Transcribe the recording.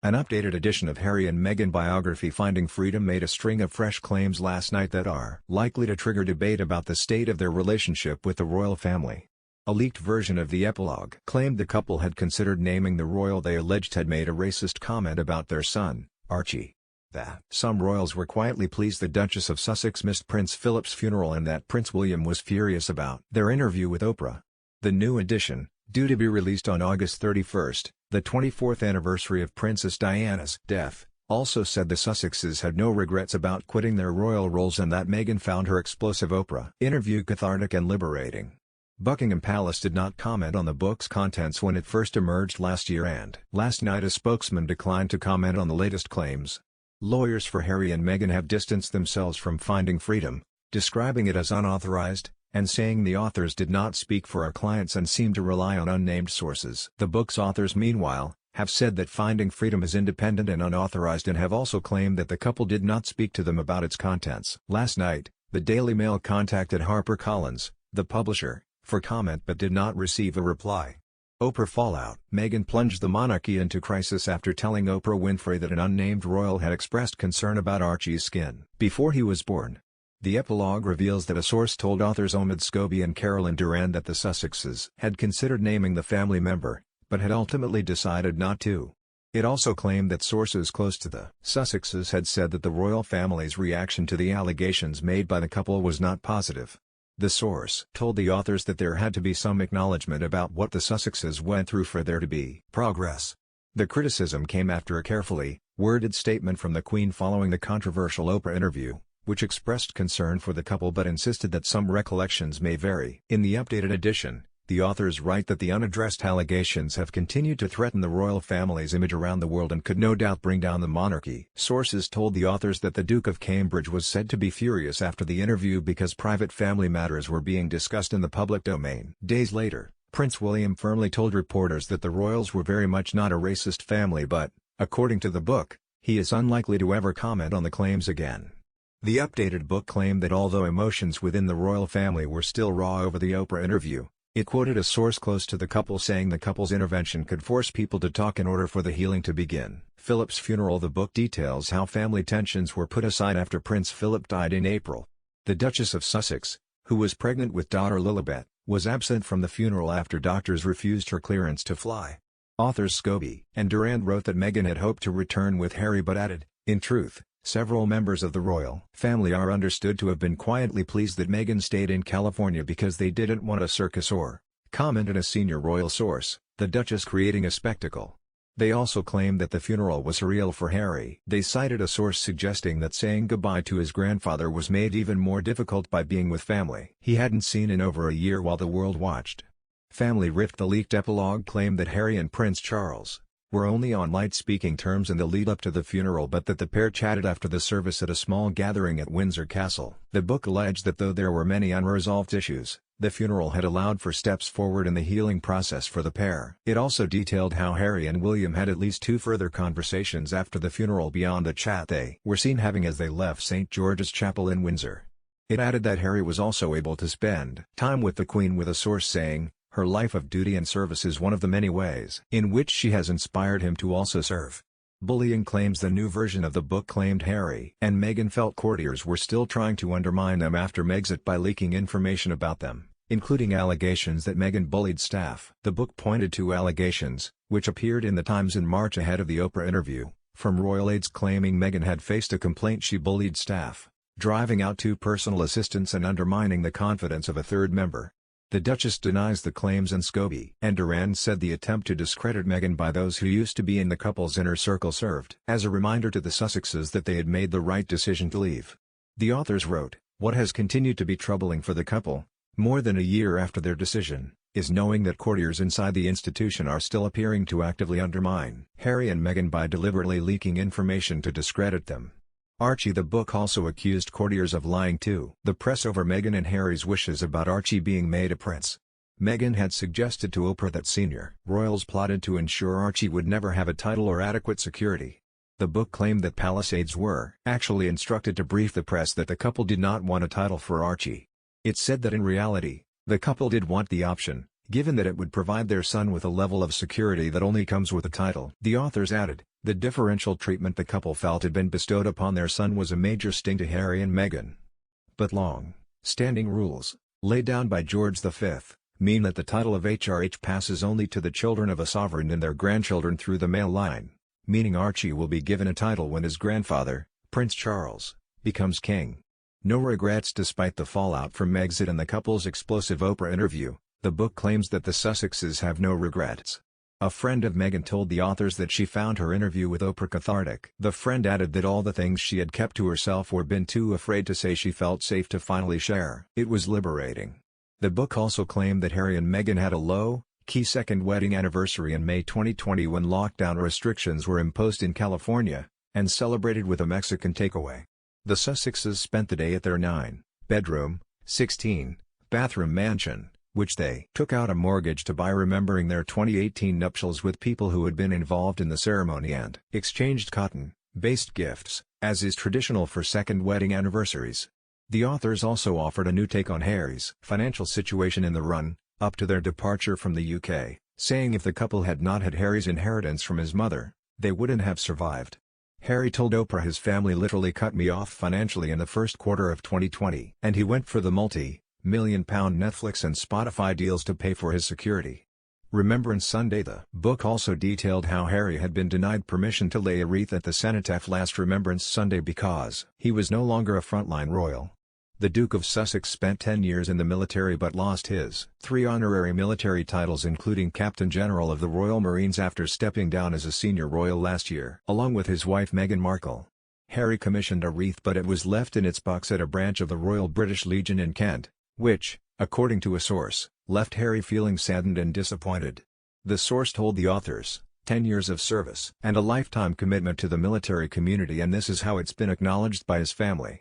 An updated edition of Harry and Meghan biography Finding Freedom made a string of fresh claims last night that are likely to trigger debate about the state of their relationship with the royal family. A leaked version of the epilogue claimed the couple had considered naming the royal they alleged had made a racist comment about their son, Archie. That some royals were quietly pleased the Duchess of Sussex missed Prince Philip's funeral and that Prince William was furious about their interview with Oprah. The new edition, due to be released on August 31st, the 24th anniversary of Princess Diana's death, also said the Sussexes had no regrets about quitting their royal roles and that Meghan found her explosive Oprah interview cathartic and liberating. Buckingham Palace did not comment on the book's contents when it first emerged last year, and last night a spokesman declined to comment on the latest claims. Lawyers for Harry and Meghan have distanced themselves from Finding Freedom, describing it as unauthorized, and saying the authors did not speak for our clients and seem to rely on unnamed sources. The book's authors meanwhile, have said that Finding Freedom is independent and unauthorized and have also claimed that the couple did not speak to them about its contents. Last night, the Daily Mail contacted HarperCollins, the publisher, for comment but did not receive a reply. Oprah fallout. Meghan plunged the monarchy into crisis after telling Oprah Winfrey that an unnamed royal had expressed concern about Archie's skin before he was born. The epilogue reveals that a source told authors Omid Scobie and Carolyn Durand that the Sussexes had considered naming the family member, but had ultimately decided not to. It also claimed that sources close to the Sussexes had said that the royal family's reaction to the allegations made by the couple was not positive. The source told the authors that there had to be some acknowledgement about what the Sussexes went through for there to be progress. The criticism came after a carefully worded statement from the Queen following the controversial Oprah interview, which expressed concern for the couple but insisted that some recollections may vary. In the updated edition, the authors write that the unaddressed allegations have continued to threaten the royal family's image around the world and could no doubt bring down the monarchy. Sources told the authors that the Duke of Cambridge was said to be furious after the interview because private family matters were being discussed in the public domain. Days later, Prince William firmly told reporters that the royals were very much not a racist family but, according to the book, he is unlikely to ever comment on the claims again. The updated book claimed that although emotions within the royal family were still raw over the Oprah interview, it quoted a source close to the couple saying the couple's intervention could force people to talk in order for the healing to begin. Philip's funeral. The book details how family tensions were put aside after Prince Philip died in April. The Duchess of Sussex, who was pregnant with daughter Lilibet, was absent from the funeral after doctors refused her clearance to fly. Authors Scobie and Durand wrote that Meghan had hoped to return with Harry but added, in truth, several members of the royal family are understood to have been quietly pleased that Meghan stayed in California because they didn't want a circus or, commented a senior royal source, the Duchess creating a spectacle. They also claimed that the funeral was surreal for Harry. They cited a source suggesting that saying goodbye to his grandfather was made even more difficult by being with family he hadn't seen in over a year while the world watched. Family Rift. The leaked epilogue claimed that Harry and Prince Charles were only on light speaking terms in the lead-up to the funeral but that the pair chatted after the service at a small gathering at Windsor Castle. The book alleged that though there were many unresolved issues, the funeral had allowed for steps forward in the healing process for the pair. It also detailed how Harry and William had at least two further conversations after the funeral beyond the chat they were seen having as they left St. George's Chapel in Windsor. It added that Harry was also able to spend time with the Queen, with a source saying, her life of duty and service is one of the many ways in which she has inspired him to also serve. Bullying claims. The new version of the book claimed Harry and Meghan felt courtiers were still trying to undermine them after Megxit by leaking information about them, including allegations that Meghan bullied staff. The book pointed to allegations, which appeared in the Times in March ahead of the Oprah interview, from royal aides claiming Meghan had faced a complaint she bullied staff, driving out two personal assistants and undermining the confidence of a third member. The Duchess denies the claims and Scobie and Durand said the attempt to discredit Meghan by those who used to be in the couple's inner circle served as a reminder to the Sussexes that they had made the right decision to leave. The authors wrote, what has continued to be troubling for the couple, more than a year after their decision, is knowing that courtiers inside the institution are still appearing to actively undermine Harry and Meghan by deliberately leaking information to discredit them. Archie. The book also accused courtiers of lying to the press over Meghan and Harry's wishes about Archie being made a prince. Meghan had suggested to Oprah that senior royals plotted to ensure Archie would never have a title or adequate security. The book claimed that palace aides were actually instructed to brief the press that the couple did not want a title for Archie. It said that in reality, the couple did want the option, given that it would provide their son with a level of security that only comes with a title. The authors added, The differential treatment the couple felt had been bestowed upon their son was a major sting to Harry and Meghan. But long-standing rules, laid down by George V, mean that the title of HRH passes only to the children of a sovereign and their grandchildren through the male line, meaning Archie will be given a title when his grandfather, Prince Charles, becomes king. No regrets. Despite the fallout from Megxit and the couple's explosive Oprah interview, the book claims that the Sussexes have no regrets. A friend of Meghan told the authors that she found her interview with Oprah cathartic. The friend added that all the things she had kept to herself or been too afraid to say she felt safe to finally share. It was liberating. The book also claimed that Harry and Meghan had a low-key second wedding anniversary in May 2020 when lockdown restrictions were imposed in California, and celebrated with a Mexican takeaway. The Sussexes spent the day at their 9-bedroom, 16-bathroom mansion, which they took out a mortgage to buy, remembering their 2018 nuptials with people who had been involved in the ceremony, and exchanged cotton-based gifts, as is traditional for second wedding anniversaries. The authors also offered a new take on Harry's financial situation in the run-up to their departure from the UK, saying if the couple had not had Harry's inheritance from his mother, they wouldn't have survived. Harry told Oprah his family literally cut me off financially in the first quarter of 2020, and he went for the multi-million-pound Netflix and Spotify deals to pay for his security. Remembrance Sunday. The book also detailed how Harry had been denied permission to lay a wreath at the cenotaph last Remembrance Sunday because he was no longer a frontline royal. The Duke of Sussex spent 10 years in the military but lost his 3 honorary military titles, including Captain General of the Royal Marines, after stepping down as a senior royal last year. Along with his wife Meghan Markle, Harry commissioned a wreath, but it was left in its box at a branch of the Royal British Legion in Kent, which, according to a source, left Harry feeling saddened and disappointed. The source told the authors, 10 years of service and a lifetime commitment to the military community, and this is how it's been acknowledged by his family.